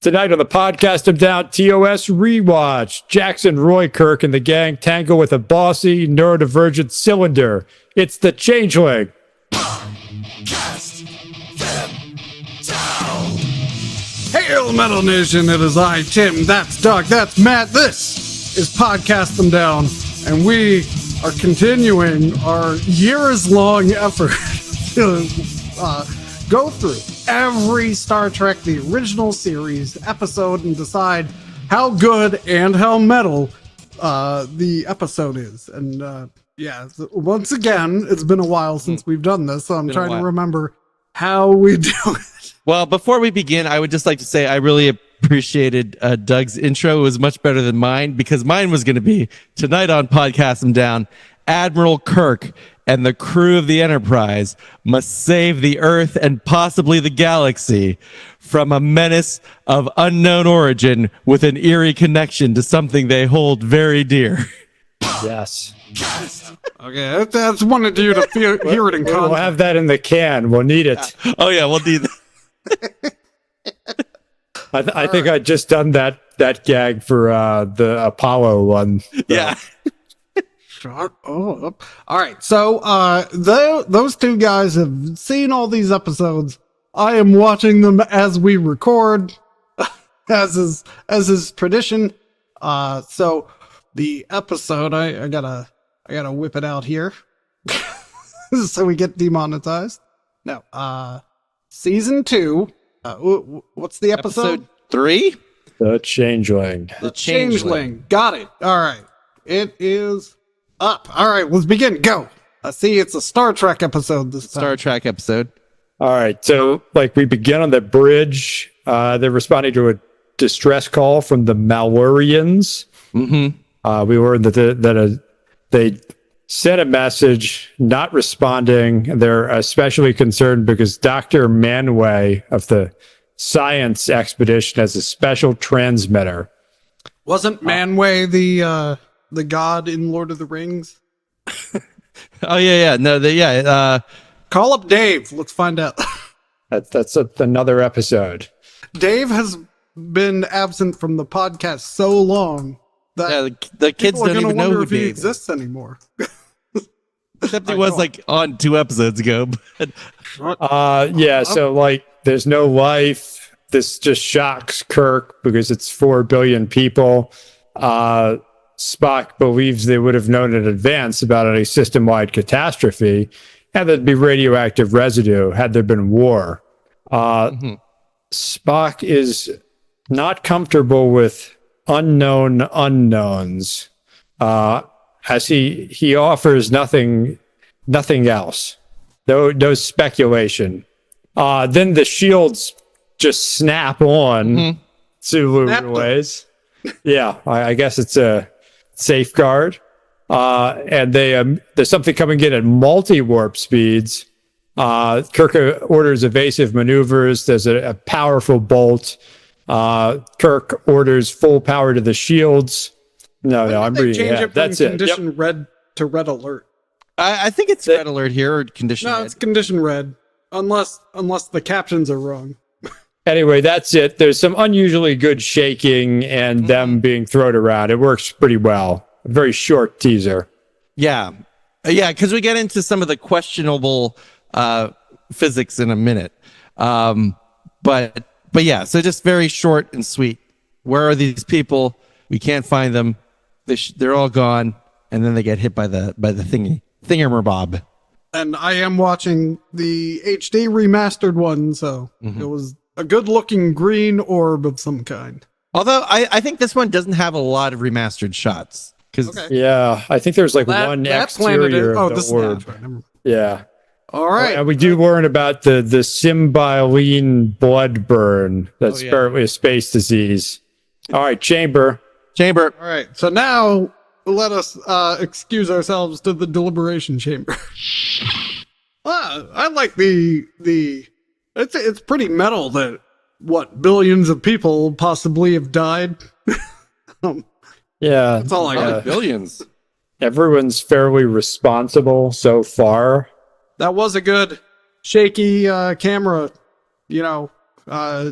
Tonight on the podcast of down TOS Rewatch, Jackson, Roy, Kirk, and the gang tangle with a bossy, neurodivergent cylinder. It's the Changeling. Cast them down. Hail, Metal Nation! It is I, Tim. That's Doug. That's Matt. This is Podcast Them Down, and we are continuing our years-long effort to go through every Star Trek, the original series episode, and decide how good and how metal the episode is. And once again, it's been a while since we've done this, so I'm trying to remember how we do it. Well, before we begin, I would just like to say I really appreciated Doug's intro. It was much better than mine, because mine was going to be, tonight on Podcast Them Down, Admiral Kirk and the crew of the Enterprise must save the Earth and possibly the galaxy from a menace of unknown origin with an eerie connection to something they hold very dear. Yes. Okay, that's wanted you to hear it in context. We'll have that in the can. We'll need it. Oh, yeah, we'll do that. I think I just done that gag for the Apollo one. Yeah. Shut up. All right, so those two guys have seen all these episodes. I am watching them as we record, as is tradition. So the episode, I gotta whip it out here, so we get demonetized. No, season 2. What's the episode? Episode 3? The Changeling. The Changeling. Got it. All right, it is up. All right, let's begin. Go. See, it's a Star Trek episode this time. Star Trek episode. All right, so we begin on the bridge. They're responding to a distress call from the Malwarians. Mm-hmm. We learned that they sent a message, not responding. They're especially concerned because Dr. Manway of the science expedition has a special transmitter. Wasn't Manway the god in Lord of the Rings? Oh, yeah. No, Call up Dave. Let's find out. That's another episode. Dave has been absent from the podcast so long that the kids don't even know who if he Dave exists anymore. Except he was on 2 episodes ago. So there's no life. This just shocks Kirk because it's 4 billion people. Spock believes they would have known in advance about any system-wide catastrophe, and there'd be radioactive residue had there been war. Spock is not comfortable with unknown unknowns, as he offers nothing else. No speculation. Then the shields just snap on Sulu ways. Yeah, I guess it's a safeguard. And there's something coming in at multi-warp speeds. Kirk orders evasive maneuvers. There's a powerful bolt. Kirk orders full power to the shields. No, I'm reading it. That's it. Condition red to red alert. I think it's red alert here, or condition red. No, it's condition red. Unless the captions are wrong. Anyway, that's it. There's some unusually good shaking and them being thrown around. It works pretty well. A very short teaser. Yeah, because we get into some of the questionable physics in a minute. But yeah, so just very short and sweet. Where are these people? We can't find them. They're all gone, and then they get hit by the thingammerbob. And I am watching the HD remastered one, so it was a good-looking green orb of some kind. Although I think this one doesn't have a lot of remastered shots. Yeah, I think there's one exterior of the orb. Right. Yeah. All right. And we do learn about the Symbiolene blood burn. That's apparently a space disease. All right, Chamber. All right, so now let us excuse ourselves to the deliberation chamber. I like it's pretty metal that billions of people possibly have died. Yeah, that's all I got. Billions. Everyone's fairly responsible so far. That was a good shaky camera,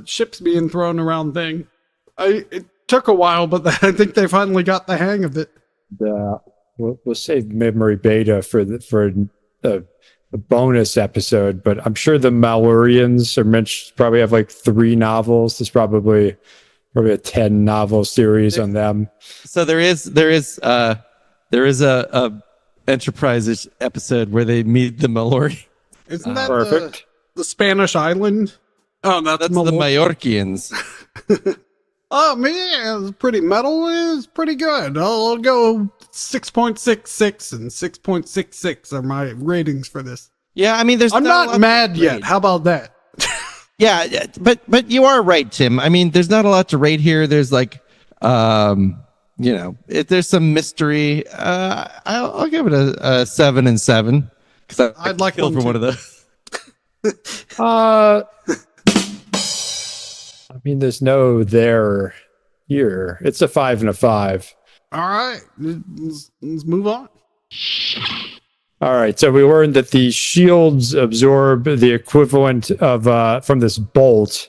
ships being thrown around thing. It took a while, but I think they finally got the hang of it. We'll save memory beta for the bonus episode, but I'm sure the Malurians are mentioned. Probably have like 3 novels. There's probably a 10 novel series on them. So there is a Enterprise episode where they meet the Mallory. Isn't that Perfect. the Spanish island? Oh, that's the Mallorquians. Oh man, it's pretty metal. Is pretty good. I'll go 6.66 and 6.66 are my ratings for this. Yeah, I mean, I'm not mad yet. How about that? Yeah, but you are right, Tim. I mean, there's not a lot to rate here. There's like, there's some mystery. I'll give it a 7 and 7 because I'd like kill one for one of those. I mean, there's no there here. It's a 5 and a 5. All right, let's move on. All right, so we learned that the shields absorb the equivalent of from this bolt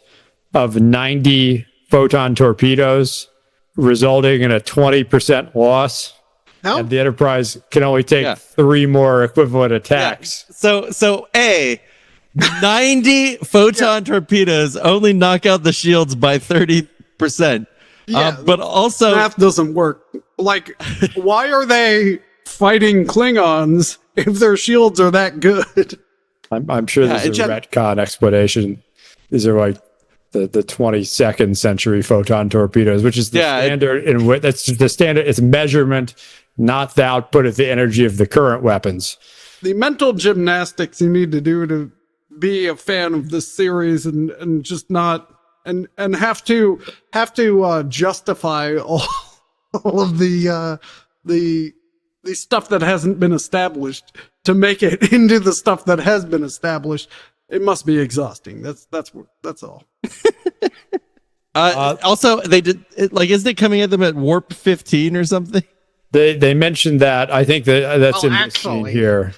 of 90 photon torpedoes, resulting in a 20% loss. How? And the Enterprise can only take 3 more equivalent attacks. Yeah. So 90 photon torpedoes only knock out the shields by 30%. But also math doesn't work. Like, why are they fighting Klingons if their shields are that good? I'm sure there's a retcon explanation. These are like the 22nd century photon torpedoes, which is the standard. That's the standard. It's measurement, not the output of the energy of the current weapons. The mental gymnastics you need to do to be a fan of this series and just not and have to justify all of the stuff that hasn't been established to make it into the stuff that has been established. It must be exhausting. That's all. Also, they did isn't it coming at them at warp 15 or something? They mentioned that. I think that's in the scene here.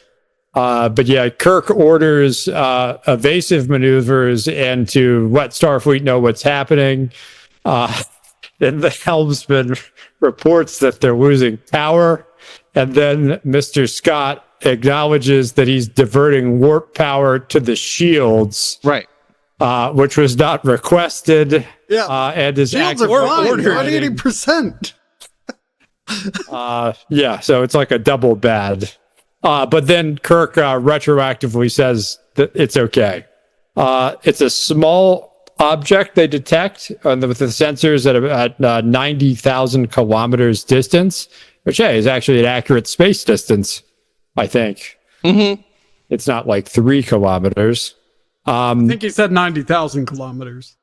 But yeah, Kirk orders evasive maneuvers and to let Starfleet know what's happening. Then the helmsman reports that they're losing power. And then Mr. Scott acknowledges that he's diverting warp power to the shields. Right. Which was not requested. Yeah. And is shields are fine. 180%. Yeah, so it's like a double bad. But then Kirk retroactively says that it's okay. It's a small object they detect with the sensors at 90,000 kilometers distance, which is actually an accurate space distance, I think. Mm-hmm. It's not like 3 kilometers. I think he said 90,000 kilometers.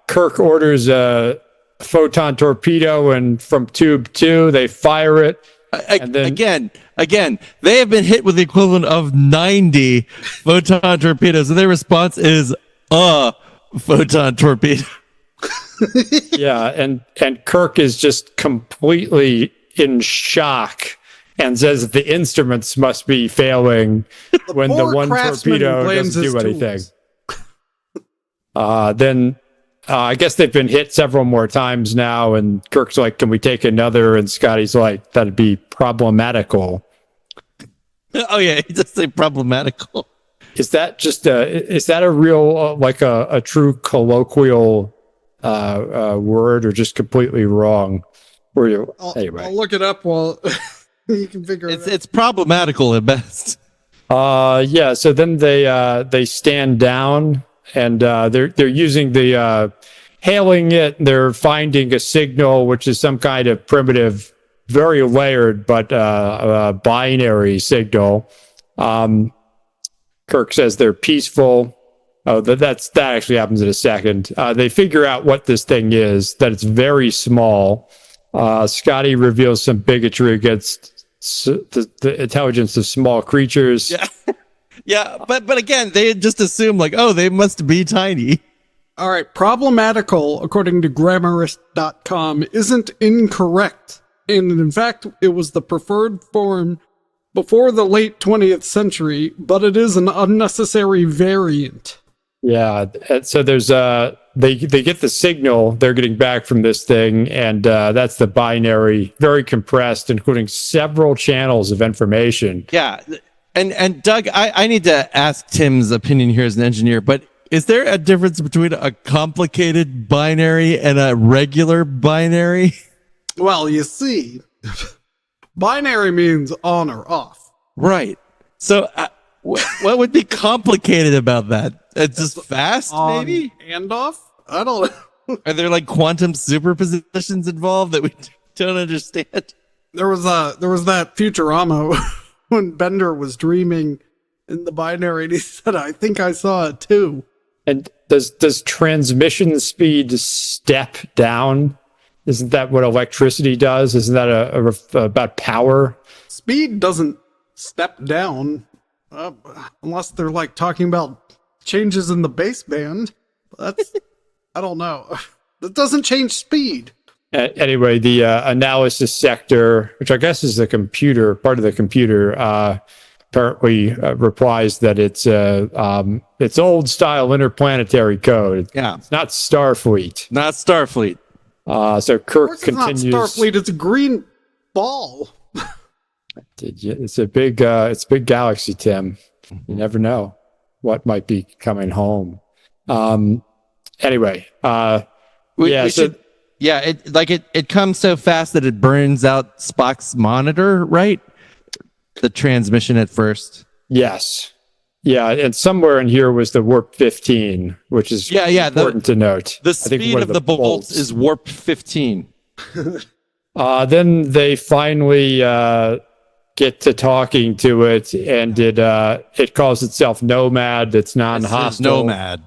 Kirk orders a photon torpedo, and from tube 2, they fire it. And then, again, they have been hit with the equivalent of 90 photon torpedoes, and their response is a photon torpedo. Yeah, and Kirk is just completely in shock and says that the instruments must be failing when the one torpedo doesn't do anything. Then I guess they've been hit several more times now, and Kirk's like, can we take another? And Scotty's like, that'd be problematical. Oh, yeah, he does say problematical. Is that just is that a real, like a true colloquial word, or just completely wrong? Anyway. I'll look it up while you can figure it out. It's problematical at best. Yeah, so then they stand down. And they're using the hailing it. They're finding a signal, which is some kind of primitive, very layered, but binary signal. Kirk says they're peaceful. Oh, that actually happens in a second. They figure out what this thing is, that it's very small. Scotty reveals some bigotry against the intelligence of small creatures. Yeah. Yeah, but again, they just assume like, oh, they must be tiny. All right, problematical, according to Grammarist.com, isn't incorrect. And in fact, it was the preferred form before the late 20th century, but it is an unnecessary variant. Yeah, so there's they get the signal they're getting back from this thing, and that's the binary, very compressed, including several channels of information. Yeah. And Doug, I need to ask Tim's opinion here as an engineer, but is there a difference between a complicated binary and a regular binary? Well, you see, binary means on or off. Right. So what would be complicated about that? It's just fast, On maybe? and off? I don't know. Are there like quantum superpositions involved that we don't understand? There was that Futurama when Bender was dreaming in the binary, and he said, "I think I saw it too." And does transmission speed step down? Isn't that what electricity does? Isn't that about power? Speed doesn't step down, unless they're like talking about changes in the baseband. That's I don't know. That doesn't change speed. Anyway, the analysis sector, which I guess is the computer, part of the computer, apparently replies that it's old style interplanetary code. Yeah. It's not Starfleet. Not Starfleet. So Of Kirk course it's continues. not Starfleet, it's a green ball. It's a big galaxy, Tim. You never know what might be coming home. Anyway, it comes so fast that it burns out Spock's monitor, right? The transmission at first. yes. Yeah, and somewhere in here was the warp 15, which is important to note. The speed of the bolts is warp 15. Then they finally get to talking to it, and it calls itself Nomad. It's non-hostile. Nomad.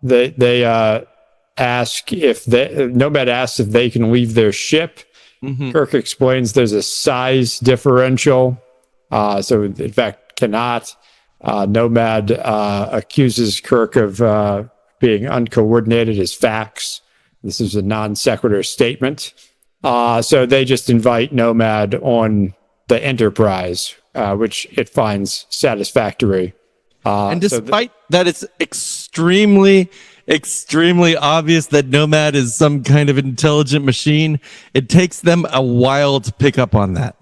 They ask if Nomad asks if they can leave their ship. Mm-hmm. Kirk explains there's a size differential, so in fact cannot. Nomad accuses Kirk of being uncoordinated as facts. This is a non sequitur statement. So they just invite Nomad on the Enterprise, which it finds satisfactory. And despite that, it's extremely obvious that Nomad is some kind of intelligent machine. It takes them a while to pick up on that.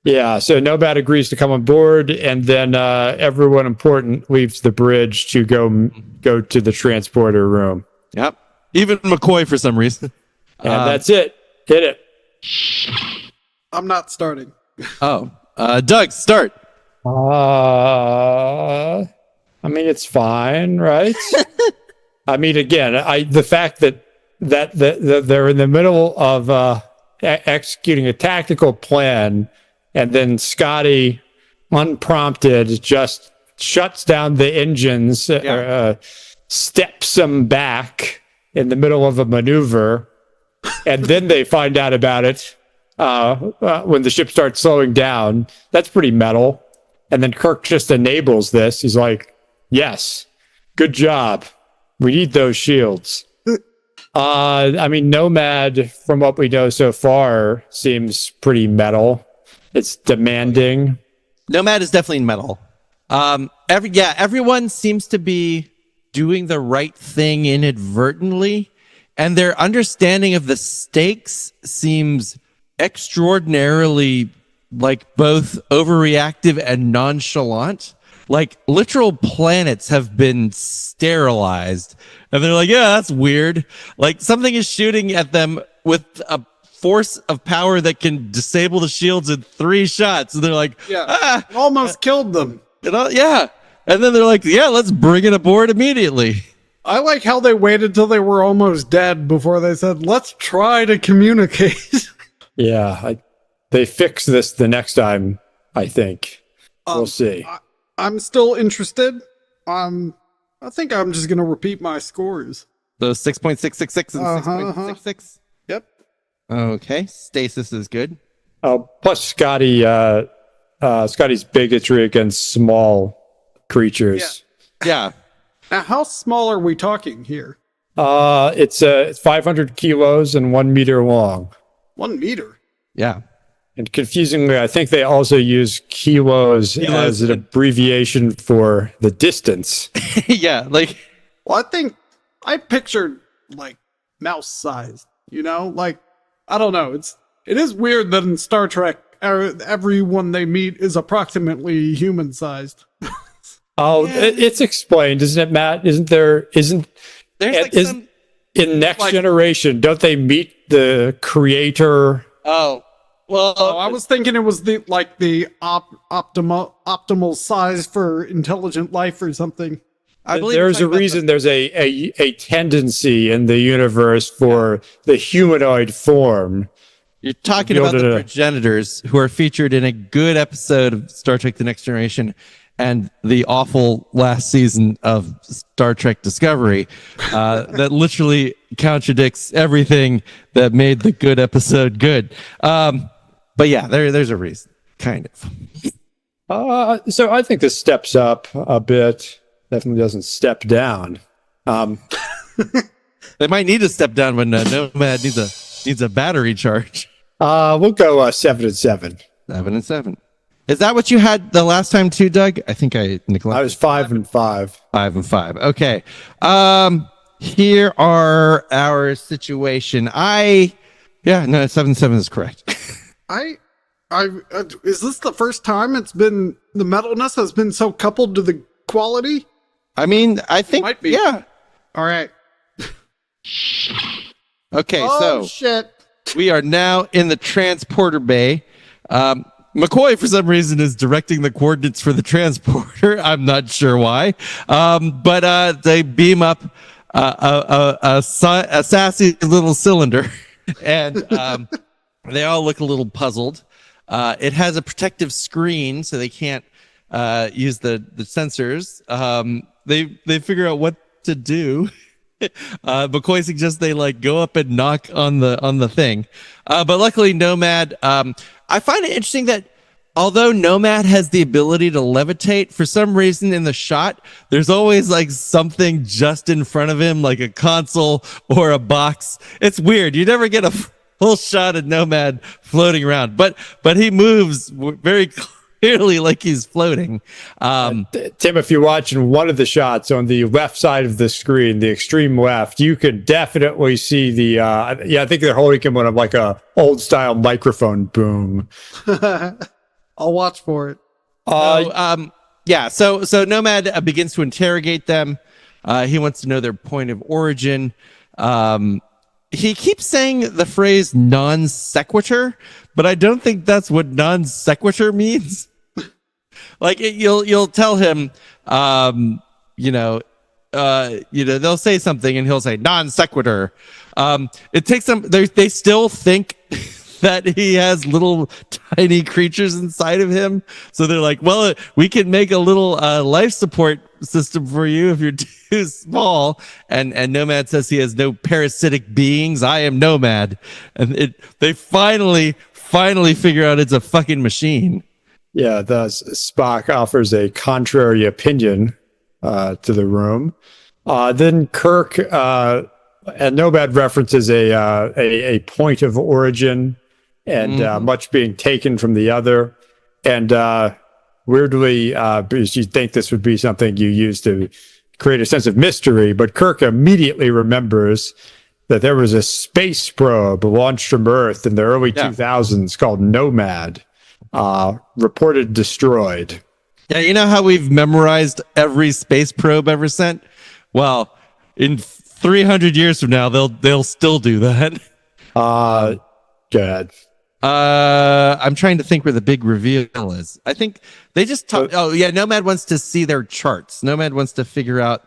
Yeah, so Nomad agrees to come on board, and then everyone important leaves the bridge to go to the transporter room. Yep. Even McCoy for some reason. And that's it. Hit it. I'm not starting. Doug, start. I mean, it's fine, right? I mean, again, the fact that they're in the middle of executing a tactical plan, and then Scotty, unprompted, just shuts down the engines, steps them back in the middle of a maneuver, and then they find out about it when the ship starts slowing down. That's pretty metal. And then Kirk just enables this. He's like, yes, good job. We need those shields. I mean, Nomad, from what we know so far, seems pretty metal. It's demanding. Nomad is definitely metal. Everyone seems to be doing the right thing inadvertently, and their understanding of the stakes seems extraordinarily like both overreactive and nonchalant. Like literal planets have been sterilized, and they're like, yeah, that's weird. Like something is shooting at them with a force of power that can disable the shields in 3 shots. And they're like, Almost killed them. Yeah. And then they're like, yeah, let's bring it aboard immediately. I like how they waited till they were almost dead before they said, let's try to communicate. Yeah, they fix this the next time, I think. We'll see. I'm still interested. I think I'm just going to repeat my scores. Those 6.666 and 6.66? Yep. Okay, stasis is good. Plus Scotty's bigotry against small creatures. Yeah. Now, how small are we talking here? It's 500 kilos and 1 meter long. 1 meter. Yeah. And confusingly, I think they also use kilos as an abbreviation for the distance. Yeah, like Well, I think I pictured like mouse sized, like I don't know. It is weird that in Star Trek, everyone they meet is approximately human sized. Oh, it's explained, isn't it, Matt? there's like some. In Next Generation, don't they meet the creator? Oh, well, I was thinking it was the optimal size for intelligent life or something. I believe There's a reason there's a tendency in the universe for the humanoid form. You're talking about the progenitors who are featured in a good episode of Star Trek The Next Generation and the awful last season of Star Trek Discovery that literally contradicts everything that made the good episode good. But yeah, there's a reason, kind of. So I think this steps up a bit. Definitely doesn't step down. They might need to step down when Nomad needs a battery charge. We'll go 7 and 7. 7 and 7. Is that what you had the last time too, Doug? I think I neglected. I was 5 and 5. 5 and 5. Okay. Here are our situation. 7 and 7 is correct. Is this the first time the metalness has been so coupled to the quality? I mean, I think Might be. Yeah. All right. Okay, Oh so shit. we are now in the transporter bay. McCoy, for some reason, is directing the coordinates for the transporter. I'm not sure why. But they beam up a sassy little cylinder, and they all look a little puzzled. It has a protective screen, so they can't use the sensors. They figure out what to do. McCoy suggests they go up and knock on the thing, but luckily Nomad. I find it interesting that although Nomad has the ability to levitate, for some reason in the shot there's always something just in front of him, like a console or a box. It's weird. You never get a full shot of Nomad floating around, but he moves very clearly like he's floating. Tim, if you're watching one of the shots on the left side of the screen, the extreme left, you could definitely see the I think they're holding him on a old style microphone boom. I'll watch for it. So Nomad begins to interrogate them. He wants to know their point of origin. He keeps saying the phrase non sequitur, but I don't think that's what non sequitur means. You'll tell him, they'll say something and he'll say non sequitur. It takes them. They still think that he has little tiny creatures inside of him, so they're like, well, we can make a little life support system for you if you're too small. And Nomad says he has no parasitic beings. I am Nomad, and they finally figure out it's a fucking machine. Yeah, thus Spock offers a contrary opinion to the room. Then Kirk and Nomad references a point of origin, and much being taken from the other. And weirdly, because you'd think this would be something you use to create a sense of mystery, but Kirk immediately remembers that there was a space probe launched from Earth in the early 2000s called Nomad, reported destroyed. Yeah, you know how we've memorized every space probe ever sent? Well, in 300 years from now, they'll still do that. Go ahead. I'm trying to think where the big reveal is. I think they just talk. Nomad wants to see their charts. Nomad wants to figure out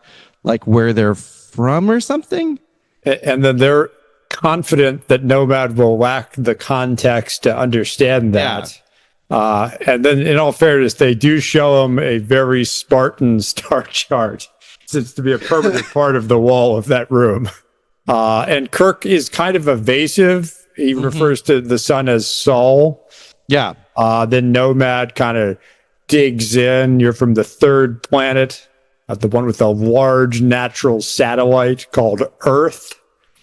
where they're from or something. And then they're confident that Nomad will lack the context to understand that. And then, in all fairness, they do show him a very Spartan star chart, since to be a permanent part of the wall of that room. And Kirk is kind of evasive. He refers to the sun as Sol. Yeah. Then Nomad kind of digs in. You're from the third planet, the one with a large natural satellite called Earth.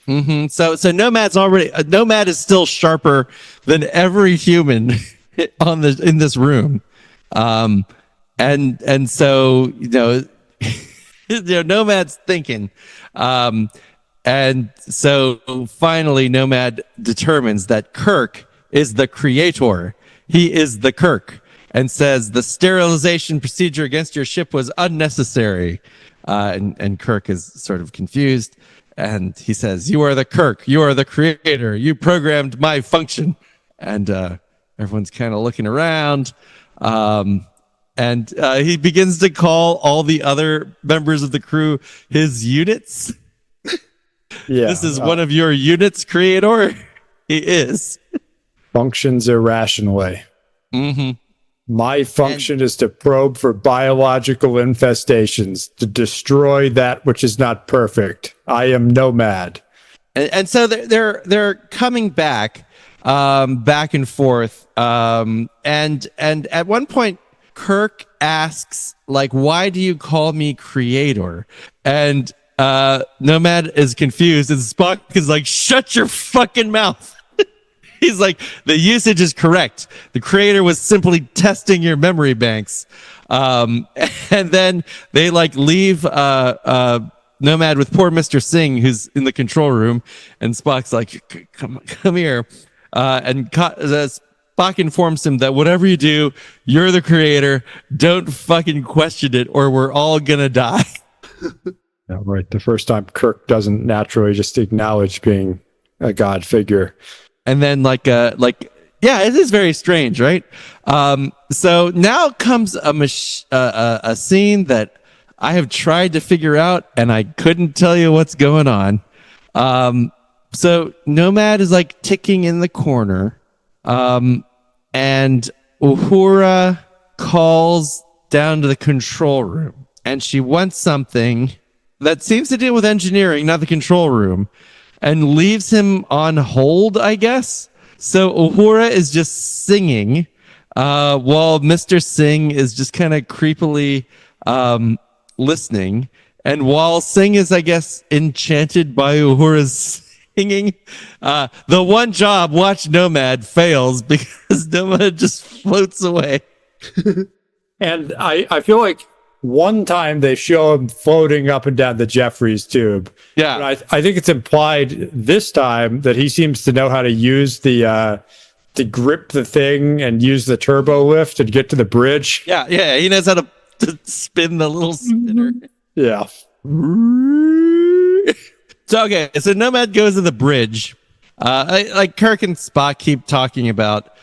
So Nomad's already Nomad is still sharper than every human in this room, and so Nomad's thinking, and so finally Nomad determines that Kirk is the creator. He is the Kirk, and says the sterilization procedure against your ship was unnecessary, and Kirk is sort of confused. And he says, "You are the Kirk. You are the creator. You programmed my function." And everyone's kind of looking around. And he begins to call all the other members of the crew his units. Yeah. This is one of your units, creator. He is. Functions irrationally. My function is to probe for biological infestations, to destroy that which is not perfect. I am Nomad. And so they're coming back and forth. And at one point, Kirk asks, like, "Why do you call me creator?" And Nomad is confused, and Spock is like, "Shut your fucking mouth." He's like, "The usage is correct. The creator was simply testing your memory banks." And then they like leave Nomad with poor Mr. Singh, who's in the control room, and Spock's like, come here. And Spock informs him that whatever you do, you're the creator. Don't fucking question it, or we're all gonna die. Yeah, right. The first time Kirk doesn't naturally just acknowledge being a god figure. And then yeah, it is very strange, right? So now comes a scene that I have tried to figure out, and I couldn't tell you what's going on. So Nomad is like ticking in the corner, and Uhura calls down to the control room, and she wants something that seems to deal with engineering, not the control room, and leaves him on hold, I guess. So Uhura is just singing, while Mr. Singh is just kind of creepily listening. And while Singh is, I guess, enchanted by Uhura's singing, the one job, watch Nomad, fails because Nomad just floats away. And I feel like one time they show him floating up and down the Jeffries tube. Yeah. But I think it's implied this time that he seems to know how to use to grip the thing and use the turbo lift and get to the bridge. Yeah, he knows how to spin the little spinner. Yeah. So Nomad goes to the bridge. Like Kirk and Spock keep talking about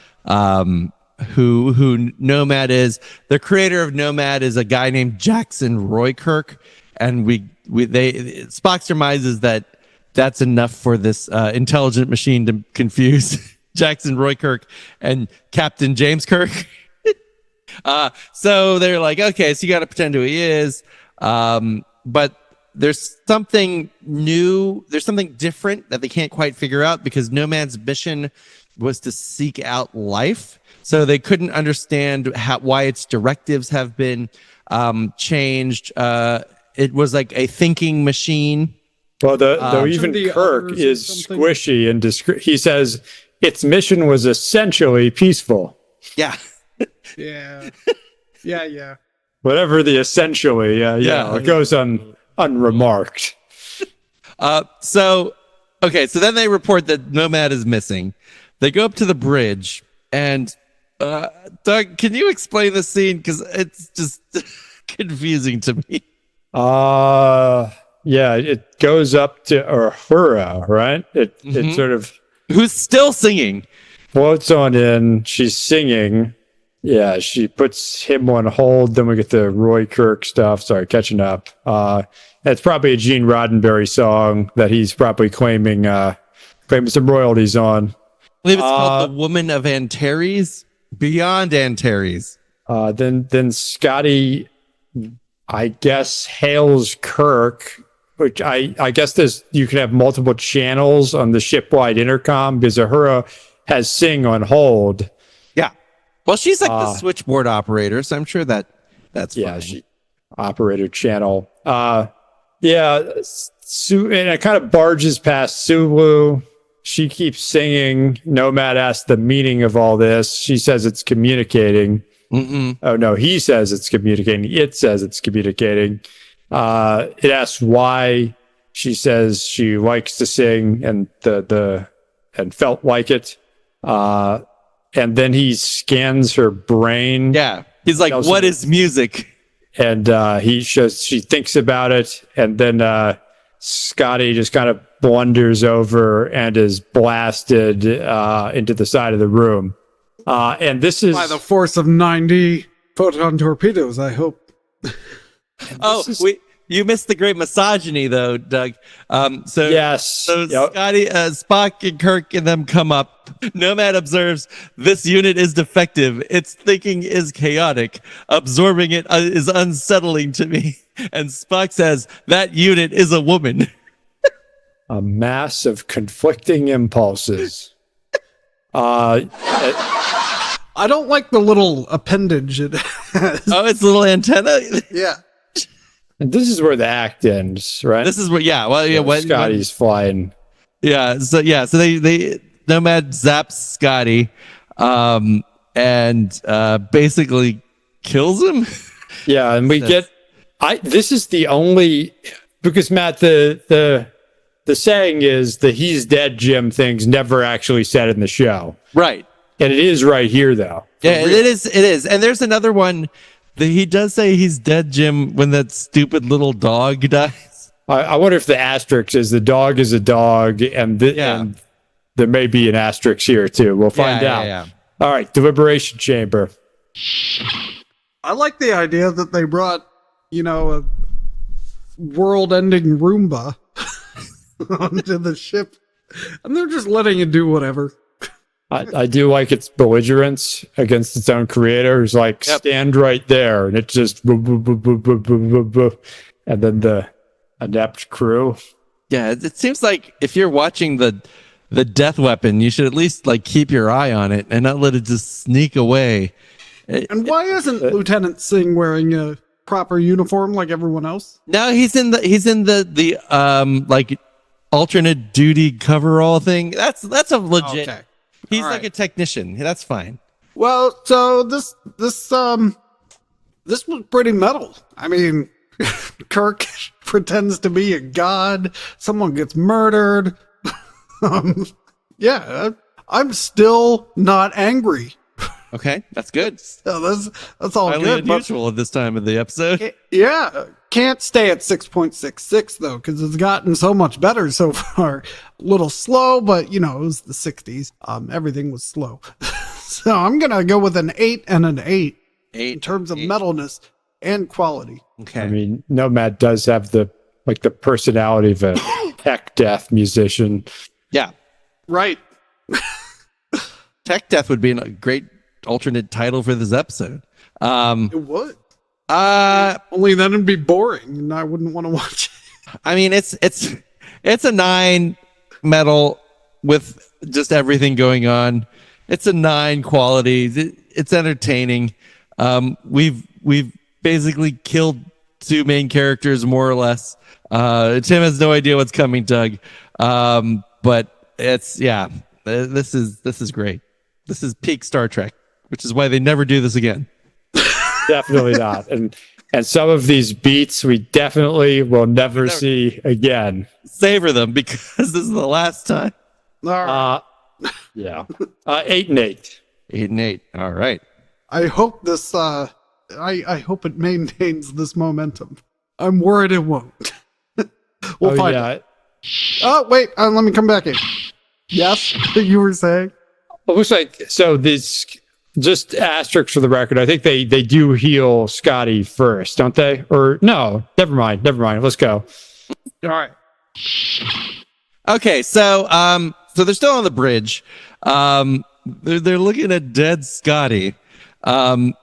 who Nomad is. The creator of Nomad is a guy named Jackson Roykirk, and Spock surmises that that's enough for this intelligent machine to confuse Jackson Roykirk and Captain James Kirk. So they're like, okay, so you got to pretend who he is, but there's something new, there's something different that they can't quite figure out, because Nomad's mission was to seek out life. So they couldn't understand why its directives have been changed. It was like a thinking machine. Well, though even the Kirk others is or something? squishy and he says its mission was essentially peaceful. Yeah. Yeah. Yeah. Whatever the essentially, it goes unremarked. So then they report that Nomad is missing. They go up to the bridge, and Doug, can you explain the scene? Because it's just confusing to me. Yeah, it goes up to Uhura, right? It sort of Who's still singing? floats on in. She's singing. Yeah, she puts him on hold. Then we get the Roy Kirk stuff. Sorry, catching up. It's probably a Gene Roddenberry song that he's probably claiming some royalties on. I believe it's called The Woman of Antares. Beyond Antares. Then Scotty, I guess, hails Kirk, which I guess you can have multiple channels on the ship-wide intercom, because Uhura has Singh on hold. Yeah. Well, she's like the switchboard operator, so I'm sure that's Yeah, fine. operator channel. and it kind of barges past Sulu. She keeps singing. Nomad asks the meaning of all this. She says it's communicating. Oh no, he says it's communicating. It says it's communicating. It asks why. She says she likes to sing and and felt like it. And then he scans her brain. Yeah. He's like, what is music? And she thinks about it, and then Scotty just kind of blunders over and is blasted into the side of the room. And this is By the force of 90 photon torpedoes, I hope. You missed the great misogyny, though, Doug. Yes. So Scotty, Spock, and Kirk and them come up. Nomad observes this unit is defective. Its thinking is chaotic. Absorbing it is unsettling to me. And Spock says that unit is a woman. A mass of conflicting impulses. I don't like the little appendage it has. Oh, it's a little antenna. Yeah. And this is where the act ends, right? This is where, yeah. Well, yeah. When Scotty's flying. Yeah. So they Nomad zaps Scotty, and basically kills him. Yeah, and we get. This is the only, because Matt, the saying is the "he's dead, Jim" thing's never actually said in the show, right? And it is right here, though. Yeah, it is. It is. And there's another one. He does say he's dead, Jim, when that stupid little dog dies. I wonder if the asterisk is the dog is a dog, and there may be an asterisk here too. We'll find out. Yeah. All right, deliberation chamber. I like the idea that they brought, a world-ending Roomba onto the ship, and they're just letting it do whatever. I do like its belligerence against its own creator, who's like, stand right there, and it just and then the adept crew. Yeah, it seems like if you're watching the death weapon, you should at least like keep your eye on it and not let it just sneak away. And why isn't Lieutenant Singh wearing a proper uniform like everyone else? No, he's in the like alternate duty coverall thing. That's a legit. Okay. He's like a technician. That's fine. Well, so this was pretty metal. I mean, Kirk pretends to be a god. Someone gets murdered. I'm still not angry. Okay, that's good. So that's all Highly good. unusual at this time of the episode. Yeah, can't stay at 6.66 though, because it's gotten so much better so far. A little slow, but it was the 60s. Everything was slow. So I'm gonna go with an 8 and an 8 in terms of metalness and quality. Okay. I mean, Nomad does have the personality of a tech death musician. Yeah. Right. Tech Death would be a great alternate title for this episode. It would. Only then it'd be boring, and I wouldn't want to watch it. I mean, it's a 9 metal with just everything going on. It's a 9 quality. It's entertaining. We've basically killed 2 main characters more or less. Tim has no idea what's coming, Doug. But this is great. This is peak Star Trek, which is why they never do this again. Definitely not. And some of these beats we definitely will never see again. Savor them because this is the last time. All right. Yeah. 8 and 8. 8 and 8. All right. I hope this. I hope it maintains this momentum. I'm worried it won't. We'll find out. Oh wait, let me come back in. Yes, you were saying. It looks like so. This just asterisks for the record. I think they do heal Scotty first, don't they? Or no? Never mind. Let's go. All right. Okay, so they're still on the bridge. They're looking at dead Scotty, and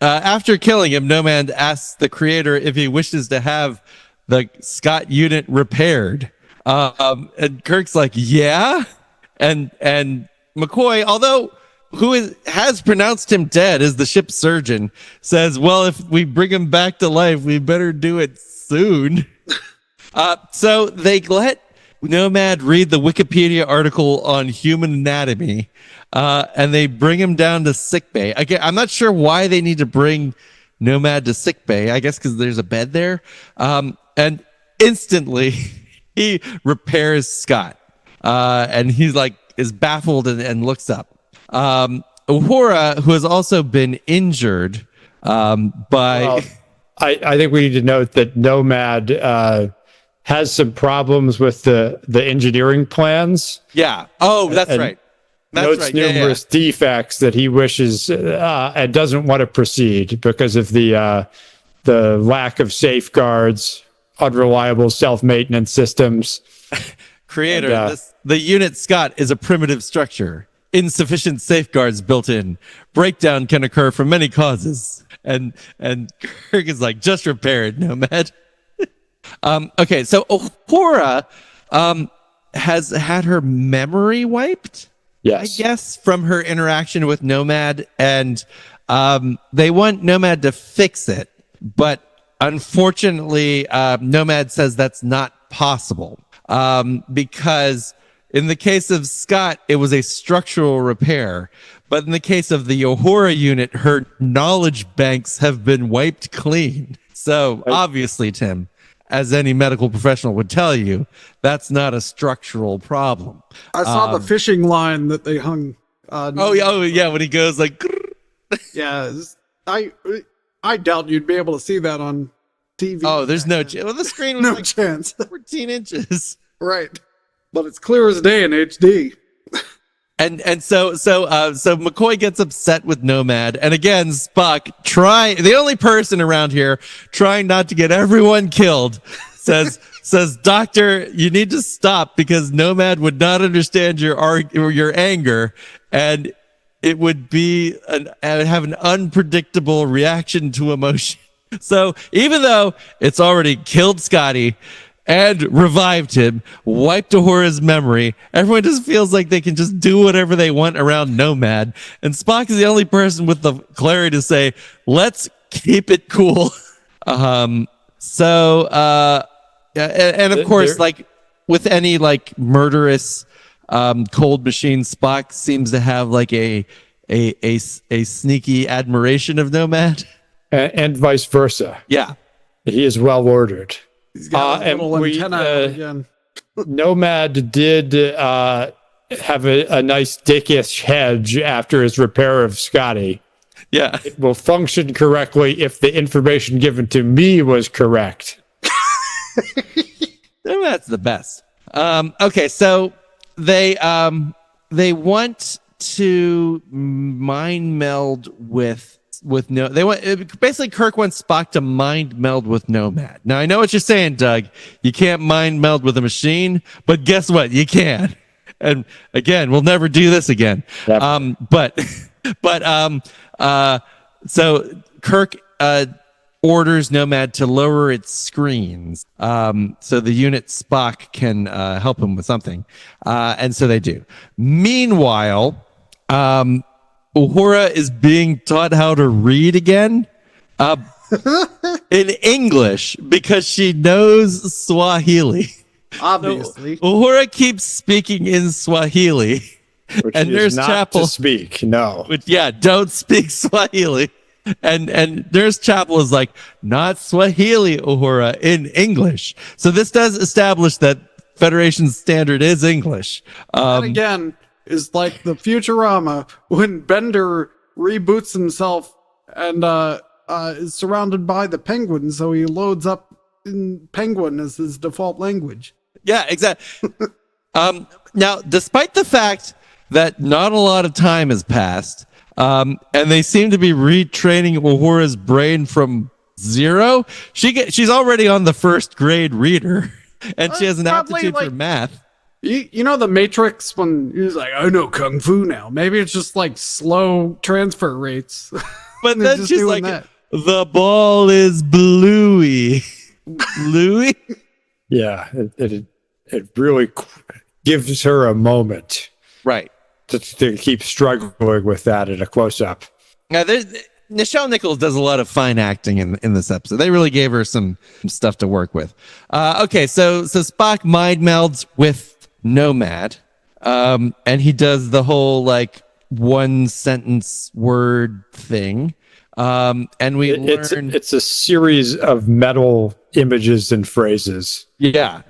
after killing him, Nomad asks the creator if he wishes to have the Scott unit repaired. And Kirk's like, yeah, and McCoy, although has pronounced him dead as the ship's surgeon, says, well, if we bring him back to life, we better do it soon. So they let Nomad read the Wikipedia article on human anatomy, and they bring him down to sickbay. Again, I'm not sure why they need to bring Nomad to sickbay. I guess because there's a bed there. And instantly, he repairs Scott, and he's like is baffled and looks up. Uhura, who has also been injured by. Well, I think we need to note that Nomad has some problems with the engineering plans. Yeah. Oh, that's and right. That's notes right. numerous defects that he wishes and doesn't want to proceed because of the lack of safeguards, unreliable self-maintenance systems. Creator, And, the unit Scott is a primitive structure. Insufficient safeguards built in. Breakdown can occur from many causes. And Kirk is like, just repair it, Nomad. Okay, so Uhura has had her memory wiped. Yes. I guess from her interaction with Nomad, and they want Nomad to fix it, but unfortunately, Nomad says that's not possible because in the case of Scott, it was a structural repair, but in the case of the Uhura unit, her knowledge banks have been wiped clean. So obviously, Tim, as any medical professional would tell you, that's not a structural problem. I saw the fishing line that they hung. Oh yeah, when he goes like, Yeah, I doubt you'd be able to see that on TV. oh, there's no chance. Well, the screen was no like chance. 14 inches. Right, but it's clear as day in HD. And so McCoy gets upset with Nomad, and again Spock, the only person around here trying not to get everyone killed, says Doctor, you need to stop because Nomad would not understand your anger, and it would have an unpredictable reaction to emotion. So even though it's already killed Scotty and revived him, wiped Uhura's memory, everyone just feels like they can just do whatever they want around Nomad. And Spock is the only person with the clarity to say, let's keep it cool. And of course, like with any like murderous cold machine, Spock seems to have like a sneaky admiration of Nomad. And vice versa. Yeah. He is well ordered. He's got a little antenna again. Nomad did have a nice dickish hedge after his repair of Scotty. Yeah. It will function correctly if the information given to me was correct. That's the best. Okay, so they want to mind meld basically Kirk wants Spock to mind meld with Nomad. Now I know what you're saying, Doug. You can't mind meld with a machine, but guess what? You can. And again, we'll never do this again. Yep. So Kirk orders Nomad to lower its screens so the unit Spock can help him with something. And so they do. Meanwhile, Uhura is being taught how to read again in English because she knows Swahili. Obviously. So Uhura keeps speaking in Swahili. Which and is Nurse not Chapel to speak. No. Don't speak Swahili. And Nurse Chapel is like, not Swahili, Uhura, in English. So this does establish that Federation standard is English. And again, is like the Futurama when Bender reboots himself and is surrounded by the penguins, so he loads up in Penguin as his default language. Yeah, exactly. Now, despite the fact that not a lot of time has passed, and they seem to be retraining Uhura's brain from zero, she's already on the first grade reader, and she has an aptitude for math. You know the Matrix when he's like, I know Kung Fu now. Maybe it's just like slow transfer rates. But then she's like, the ball is bluey. Bluey? Yeah, it really gives her a moment. Right. To keep struggling with that in a close-up. Now, Nichelle Nichols does a lot of fine acting in this episode. They really gave her some stuff to work with. Okay, so Spock mind melds with Nomad, and he does the whole like one sentence word thing. And we learn it's a series of metal images and phrases. Yeah.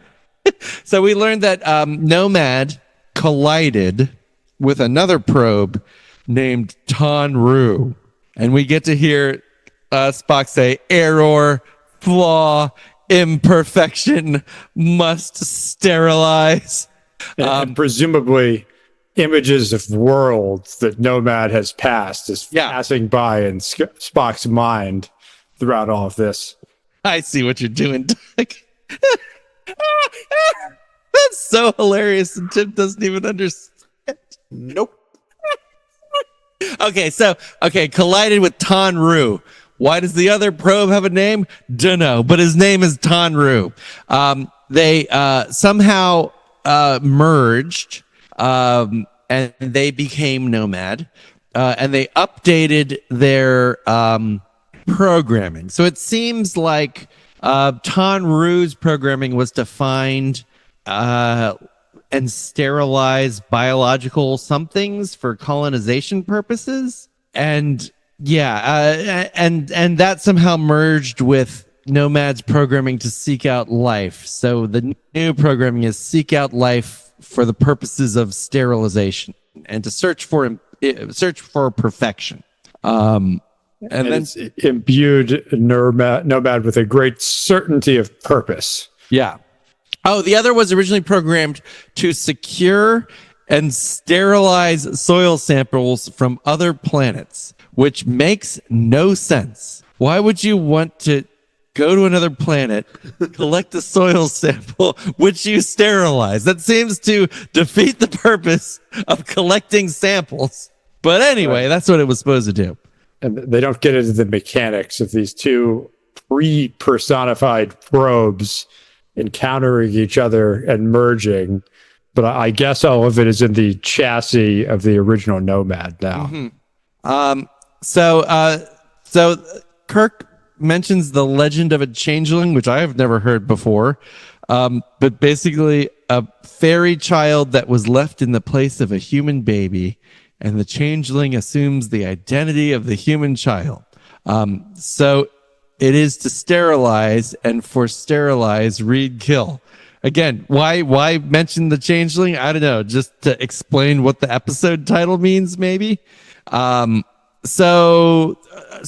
So we learned that Nomad collided with another probe named Tanru. And we get to hear Spock say, error, flaw, imperfection, must sterilize. And presumably images of worlds that Nomad has passed is passing by in Spock's mind throughout all of this. I see what you're doing, Doug. That's so hilarious, and Tim doesn't even understand. Nope. Okay, collided with Tanru. Why does the other probe have a name? Dunno, but his name is Tanru. They somehow merged, and they became Nomad, and they updated their programming. So it seems like Tanru's programming was to find and sterilize biological somethings for colonization purposes. And and that somehow merged with Nomad's programming to seek out life. So the new programming is seek out life for the purposes of sterilization and to search for perfection. And then it's imbued Nomad with a great certainty of purpose. Yeah. Oh, the other was originally programmed to secure and sterilize soil samples from other planets, which makes no sense. Why would you want to go to another planet, collect a soil sample, which you sterilize? That seems to defeat the purpose of collecting samples. But anyway, that's what it was supposed to do. And they don't get into the mechanics of these two pre-personified probes encountering each other and merging. But I guess all of it is in the chassis of the original Nomad now. Mm-hmm. So Kirk mentions the legend of a changeling, which I have never heard before. But basically a fairy child that was left in the place of a human baby, and the changeling assumes the identity of the human child. So it is to sterilize, and for sterilize, read kill. Again, why mention the changeling? I don't know, just to explain what the episode title means, maybe. So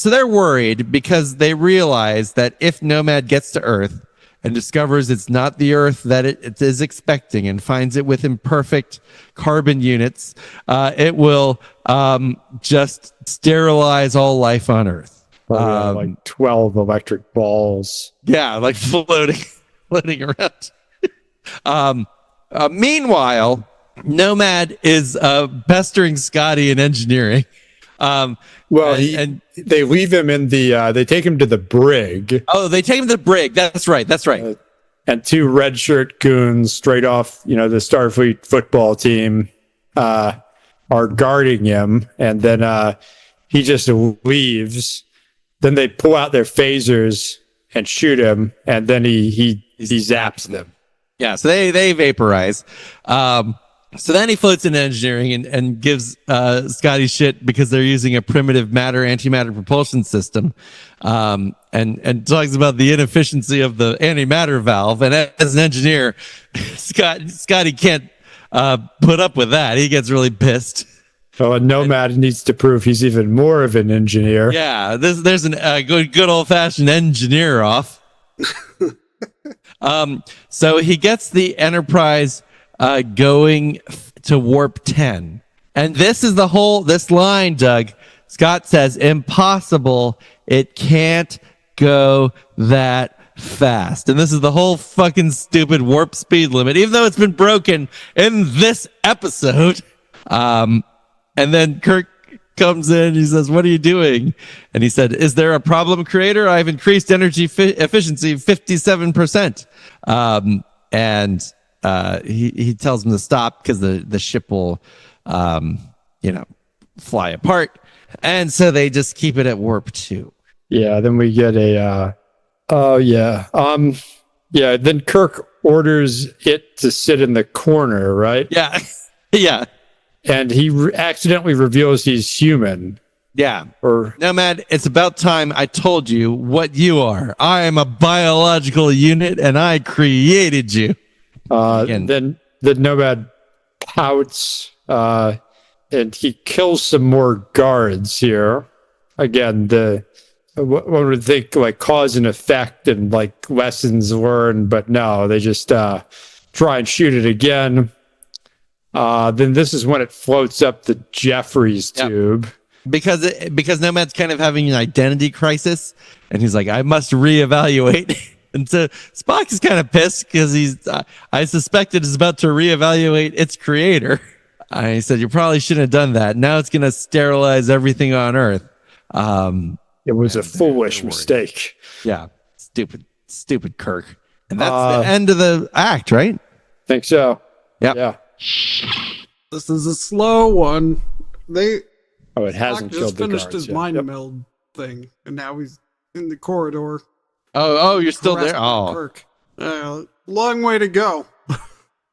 they're worried because they realize that if Nomad gets to Earth and discovers it's not the Earth that it is expecting and finds it with imperfect carbon units, it will just sterilize all life on Earth. Like 12 electric balls. Yeah, like floating around. Meanwhile, Nomad is pestering Scotty in engineering. They leave him in the, they take him to the brig. Oh, they take him to the brig. That's right. And two red shirt goons straight off, the Starfleet football team, are guarding him. And then, he just leaves. Then they pull out their phasers and shoot him. And then he zaps them. Yeah. So they vaporize. So then he floats into engineering and gives Scotty shit because they're using a primitive antimatter propulsion system, and talks about the inefficiency of the antimatter valve. And as an engineer, Scotty can't put up with that. He gets really pissed. So a Nomad needs to prove he's even more of an engineer. Yeah, there's a good old fashioned engineer off. So he gets the Enterprise going to warp 10. And this is this line, Doug. Scott says, impossible. It can't go that fast. And this is the whole fucking stupid warp speed limit, even though it's been broken in this episode. And then Kirk comes in, he says, what are you doing? And he said, is there a problem, creator? I've increased energy efficiency 57%. And he tells him to stop because the ship will, fly apart. And so they just keep it at warp 2. Yeah, then we get a then Kirk orders it to sit in the corner, right? Yeah. Yeah. And he accidentally reveals he's human. Yeah. Or Nomad, it's about time I told you what you are. I am a biological unit and I created you. then the Nomad pouts and he kills some more guards here. Again, one would think like cause and effect and like lessons learned, but no, they just try and shoot it again. Then this is when it floats up the Jeffries tube. Because Nomad's kind of having an identity crisis, and he's like, I must reevaluate. And so Spock is kind of pissed because I suspect it is about to reevaluate its creator. I said, you probably shouldn't have done that. Now it's going to sterilize everything on Earth. It was a foolish mistake. Yeah. Stupid Kirk. And that's the end of the act, right? Think so. Yep. Yeah. This is a slow one. It Spock hasn't just killed the finished guards his yet. mind Yep. meld thing, and now he's in the corridor. Oh, you're still there? harassed by Oh. Kirk. Long way to go.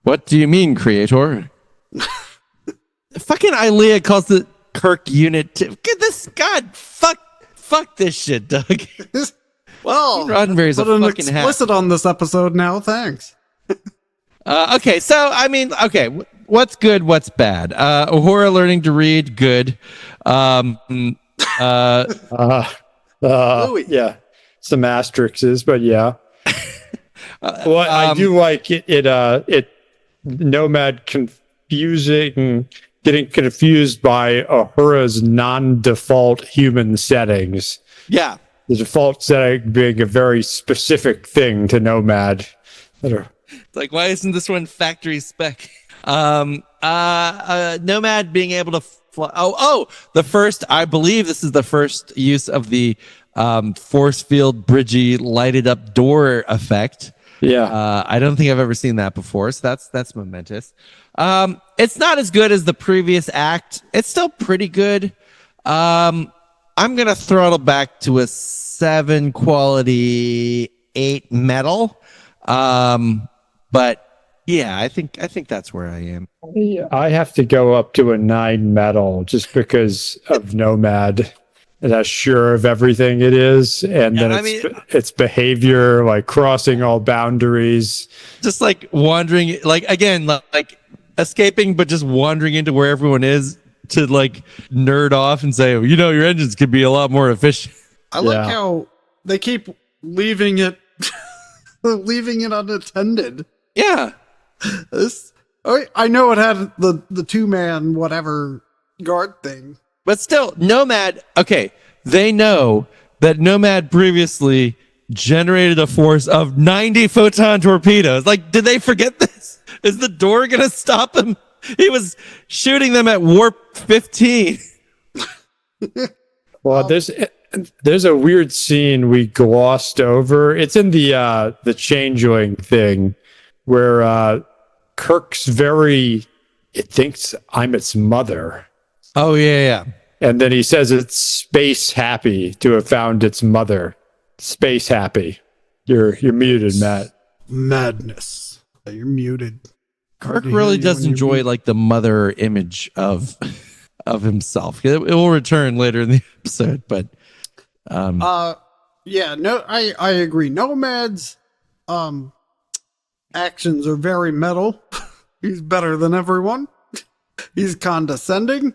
What do you mean, creator? Fucking Ilea calls the Kirk unit. Get this. God, fuck this shit, Doug. Well, Roddenberry's a put an fucking hack. explicit on this episode now. Thanks. Okay, so I mean, okay, what's good, what's bad? Uhura learning to read, good. Louis. Yeah, some asterisks, but yeah. Well, I do like it. Nomad getting confused by Uhura's non-default human settings. Yeah. The default setting being a very specific thing to Nomad. Like, why isn't this one factory spec? Nomad being able to fly. I believe this is the first use of the force field bridgey lighted up door effect. Yeah. I don't think I've ever seen that before, so that's momentous. It's not as good as the previous act. It's still pretty good. I'm gonna throttle back to a 7 quality, 8 metal. But yeah, I think that's where I am. I have to go up to a 9 metal just because of Nomad. And that's sure of everything it is. And then its behavior, like crossing all boundaries. Just like wandering, like again, like escaping, but just wandering into where everyone is to like nerd off and say, your engines could be a lot more efficient. I like how they keep leaving it unattended. Yeah. I know it had the 2-man whatever guard thing. But still, Nomad, okay, they know that Nomad previously generated a force of 90 photon torpedoes. Like, did they forget this? Is the door going to stop him? He was shooting them at warp 15. Well, there's a weird scene we glossed over. It's in the Changeling thing where Kirk's it thinks I'm its mother. Oh, yeah. And then he says it's space happy to have found its mother. Space happy. You're muted, Matt. Madness. You're muted. Kirk really does enjoy like the mother image of himself. It will return later in the episode, but yeah, no, I agree. Nomad's actions are very metal. He's better than everyone. He's condescending.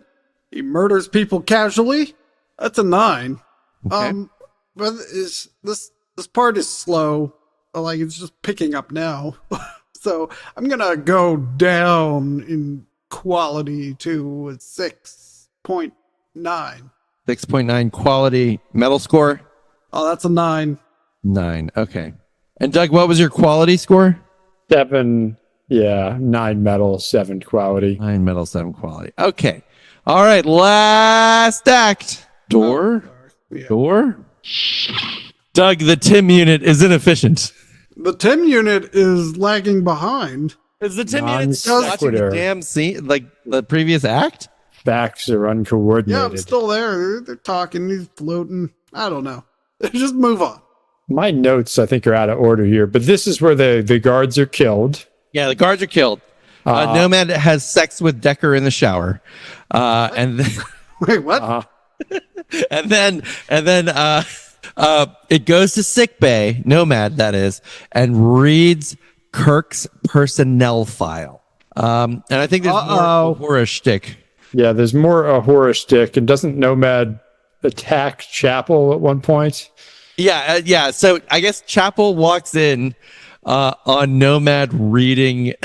He murders people casually. That's a 9. Okay. But this part is slow. Like it's just picking up now. So I'm gonna go down in quality to a 6.9. 6.9 quality metal score. Oh, that's a 9. 9. Okay. And Doug, what was your quality score? 7. Yeah, 9 metal, 7 quality. 9 metal, 7 quality. Okay. All right. Last act. Door. Yeah. Door. Doug, the Tim unit is inefficient. The Tim unit is lagging behind. Is the Tim unit still watching the Non-sequitur. damn scene, like the previous act? backs are uncoordinated. Yeah, I'm still there. They're talking. He's floating. I don't know. Just move on. My notes, I think, are out of order here, but this is where the guards are killed. Yeah, the guards are killed. Nomad has sex with Decker in the shower, and then, Wait, what? and then it goes to sick bay, Nomad that is, and reads Kirk's personnel file. And I think there's more horror shtick. Yeah, there's more a horror stick, and doesn't Nomad attack Chapel at one point? Yeah. So I guess Chapel walks in on Nomad reading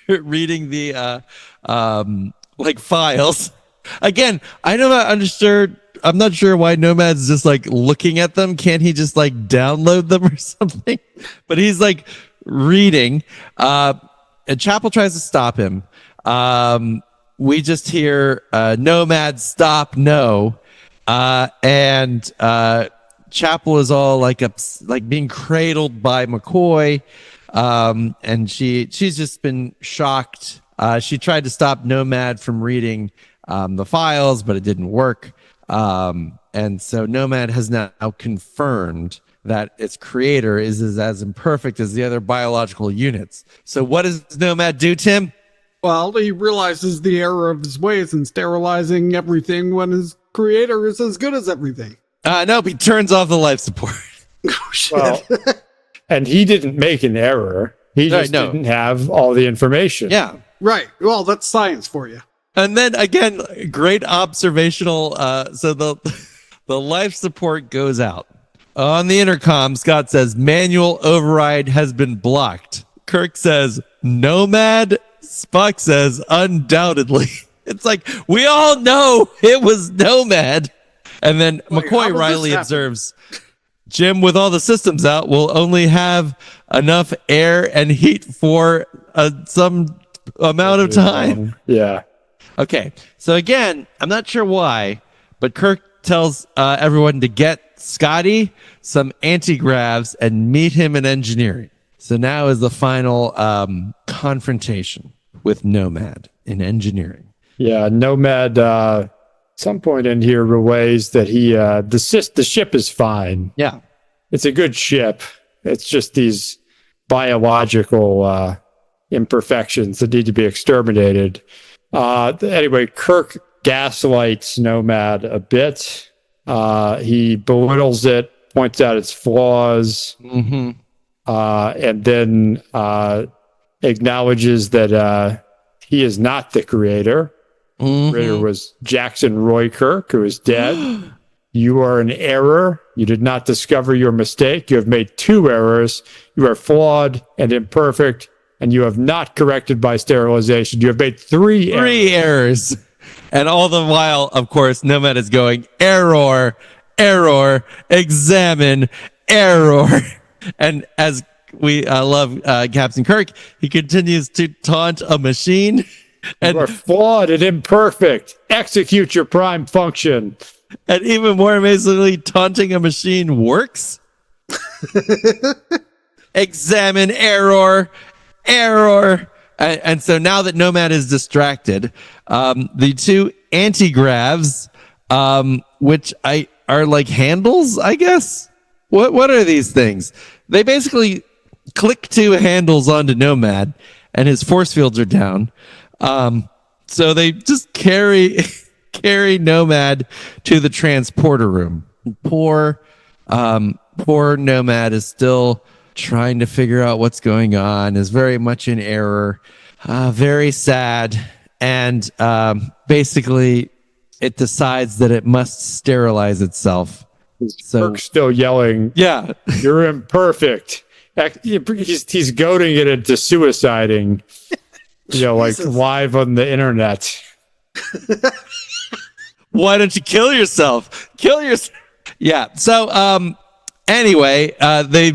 the like files. Again, I'm not sure why Nomad's just like looking at them. Can't he just like download them or something? But he's like reading. And Chapel tries to stop him. We just hear Nomad stop, no. And Chapel is all like being cradled by McCoy. And she's just been shocked. She tried to stop Nomad from reading the files, but it didn't work. And so Nomad has now confirmed that its creator is as imperfect as the other biological units. So what does Nomad do, Tim? Well, he realizes the error of his ways in sterilizing everything when his creator is as good as everything. No, he turns off the life support. Oh, shit. Well, and he didn't make an error. He just didn't have all the information. Yeah. Right. Well, that's science for you. And then again, great observational. So the life support goes out. On the intercom, Scott says, manual override has been blocked. Kirk says, Nomad. Spock says, undoubtedly. It's like, we all know it was Nomad. And then McCoy Riley observes, Jim, with all the systems out, will only have enough air and heat for some amount of time. Yeah. Okay. So again, I'm not sure why, but Kirk tells everyone to get Scotty some anti-gravs and meet him in engineering. So now is the final confrontation with Nomad in engineering. Yeah, Nomad some point in here relays that the ship is fine. Yeah. It's a good ship. It's just these biological imperfections that need to be exterminated. Anyway, Kirk gaslights Nomad a bit. He belittles it, points out its flaws, and then acknowledges that he is not the creator. Creator was Jackson Roy Kirk, who is dead. You are an error. You did not discover your mistake. You have made 2 errors. You are flawed and imperfect, and you have not corrected by sterilization. You have made 3 errors. 3 errors. And all the while, of course, Nomad is going, error, examine, error. And as we love Captain Kirk, he continues to taunt a machine. And you are flawed and imperfect. Execute your prime function. And even more amazingly, taunting a machine works. Examine, error. And so now that Nomad is distracted, the 2 anti-gravs, which are like handles, I guess. What are these things? They basically click 2 handles onto Nomad, and his force fields are down. So they just carry Nomad to the transporter room. Poor Nomad is still trying to figure out what's going on, is very much in error, very sad. And basically it decides that it must sterilize itself. So Kirk's still yelling, yeah, you're imperfect. He's goading it into suiciding, like live on the internet. Why don't you kill yourself? Yeah. So anyway, they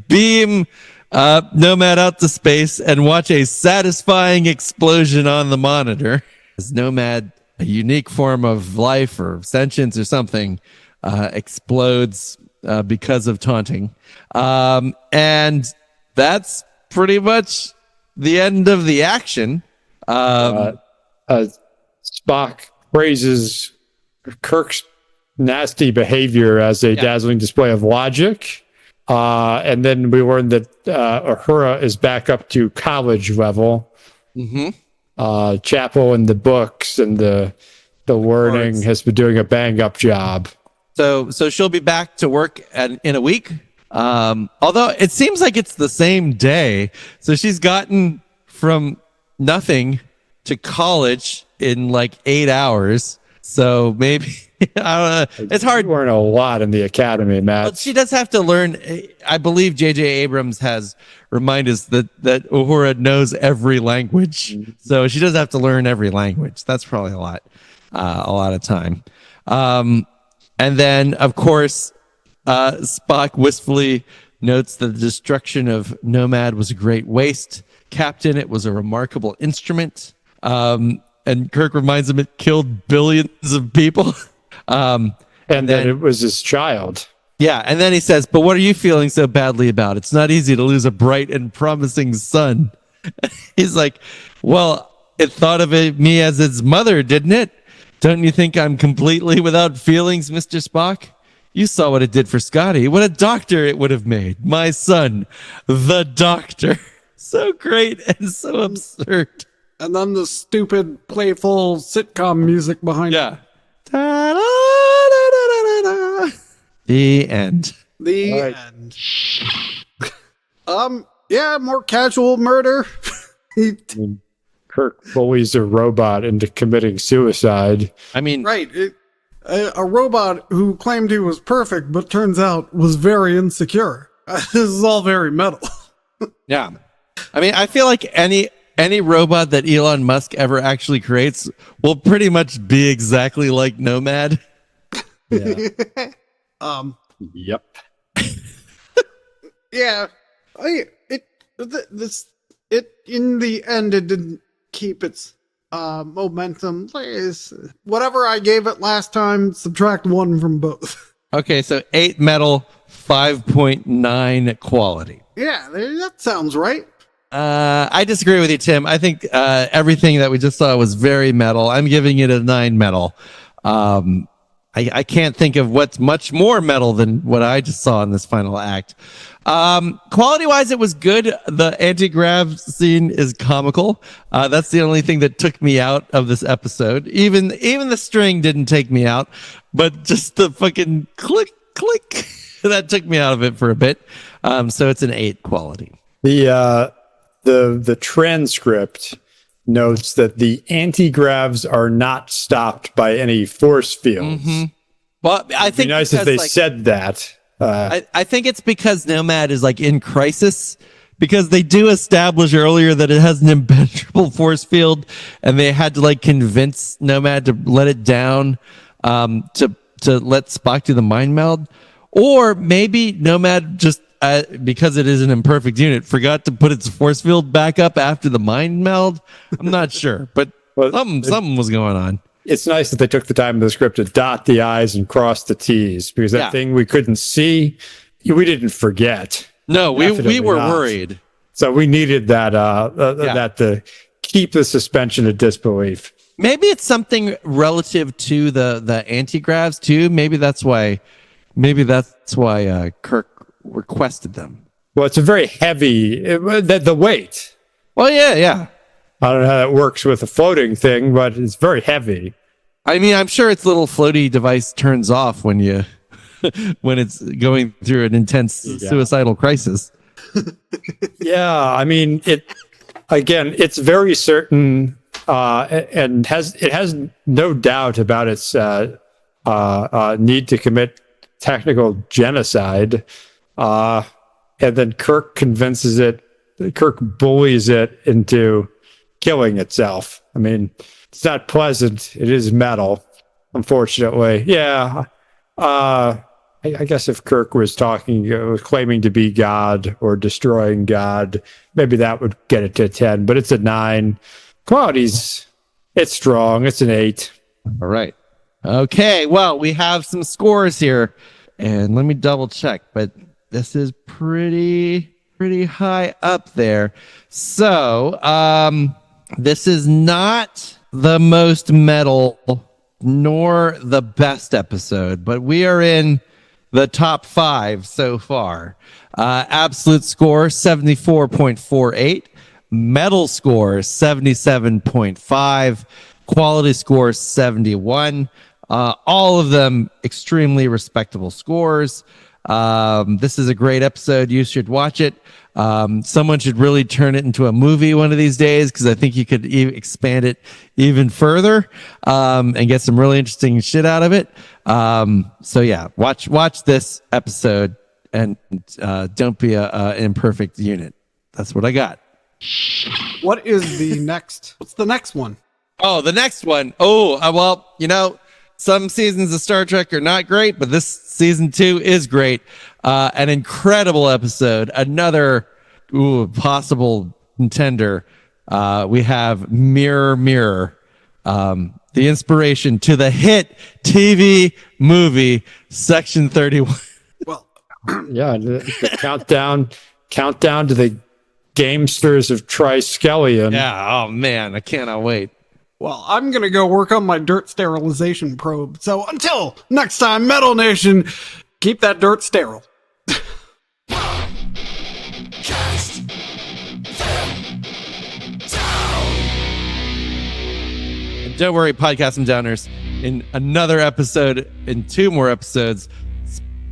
beam Nomad out to space and watch a satisfying explosion on the monitor. As Nomad, a unique form of life or sentience or something, explodes because of taunting. And that's pretty much the end of the action. Spock praises Kirk's nasty behavior as a dazzling display of logic. And then we learned that Uhura is back up to college level. Mm-hmm. Chapel in the books and the learning has been doing a bang up job. So she'll be back to work in a week. Although it seems like it's the same day. So she's gotten from nothing to college in like 8 hours. So maybe I don't know. It's hard. You learn a lot in the academy, Matt. But she does have to learn. I believe J.J. Abrams has reminded us that Uhura knows every language. So she does have to learn every language. That's probably a lot of time. And then, of course, Spock wistfully notes that the destruction of Nomad was a great waste. Captain, it was a remarkable instrument. And Kirk reminds him it killed billions of people. And then it was his child. Yeah, and then he says, but what are you feeling so badly about? It's not easy to lose a bright and promising son. He's like, well, it thought of me as its mother, didn't it? Don't you think I'm completely without feelings, Mr. Spock? You saw what it did for Scotty. What a doctor it would have made. My son, the doctor. So great and so absurd. And then the stupid, playful sitcom music behind it. Yeah. The end. The Right. end. Yeah, more casual murder. Kirk bullies a robot into committing suicide. I mean, Right. A robot who claimed he was perfect, but turns out was very insecure. This is all very metal. yeah. I mean, I feel like any robot that Elon Musk ever actually creates will pretty much be exactly like Nomad. Yeah. Yep. Yeah. In the end, it didn't keep its momentum. Whatever I gave it last time, subtract 1 from both. Okay, so 8 metal, 5.9 quality. Yeah, that sounds right. I disagree with you, Tim. I think everything that we just saw was very metal. I'm giving it a 9 metal. I can't think of what's much more metal than what I just saw in this final act. Quality-wise, it was good. The anti-grav scene is comical. That's the only thing that took me out of this episode. Even the string didn't take me out, but just the fucking click, click, that took me out of it for a bit. So it's an 8 quality. The transcript notes that the anti-gravs are not stopped by any force fields. Mm-hmm. Well, I It'd think be nice if they said that. I think it's because Nomad is like in crisis, because they do establish earlier that it has an impenetrable force field, and they had to like convince Nomad to let it down, to let Spock do the mind meld, or maybe Nomad just because it is an imperfect unit forgot to put its force field back up after the mind meld. I'm not sure, but something was going on. It's nice that they took the time in the script to dot the I's and cross the T's, because that thing we couldn't see, we didn't forget. No, we Definitely were not. worried. So we needed that that to keep the suspension of disbelief. Maybe it's something relative to the anti-gravs too. Maybe that's why Kirk requested them. Well, it's a very heavy, the weight. Well, yeah. I don't know how that works with a floating thing, but it's very heavy. I mean, I'm sure its little floaty device turns off when it's going through an intense suicidal crisis. Yeah, I mean, it's very certain, and it has no doubt about its need to commit technical genocide. And then Kirk bullies it into killing itself. I mean, it's not pleasant. It is metal, unfortunately. Yeah. I guess if Kirk was claiming to be God or destroying God, maybe that would get it to 10, but it's a 9. Quality's, it's strong. It's an 8. All right. Okay. Well, we have some scores here, and let me double check, but this is pretty high up there. So, this is not the most metal nor the best episode, but we are in the top 5 so far. Absolute score 74.48, metal score 77.5, quality score 71. All of them extremely respectable scores. This is a great episode. You should watch it. Someone should really turn it into a movie one of these days, because I think you could expand it even further and get some really interesting shit out of it. So yeah, watch this episode and don't be a imperfect unit. That's what I got. What is the next? What's the next one? Oh, the next one. Oh, well, some seasons of Star Trek are not great, but this season 2 is great. An incredible episode. Another possible contender. We have Mirror, Mirror, the inspiration to the hit TV movie Section 31. Well, Yeah, the countdown to the Gamesters of Triskelion. Yeah. Oh man, I cannot wait. well, I'm going to go work on my dirt sterilization probe. So until next time, Metal Nation, keep that dirt sterile. Cast them down. And don't worry, podcast and downers. In another episode, in 2 more episodes,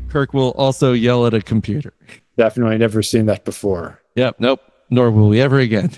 Kirk will also yell at a computer. Definitely never seen that before. Yep. Nope. Nor will we ever again.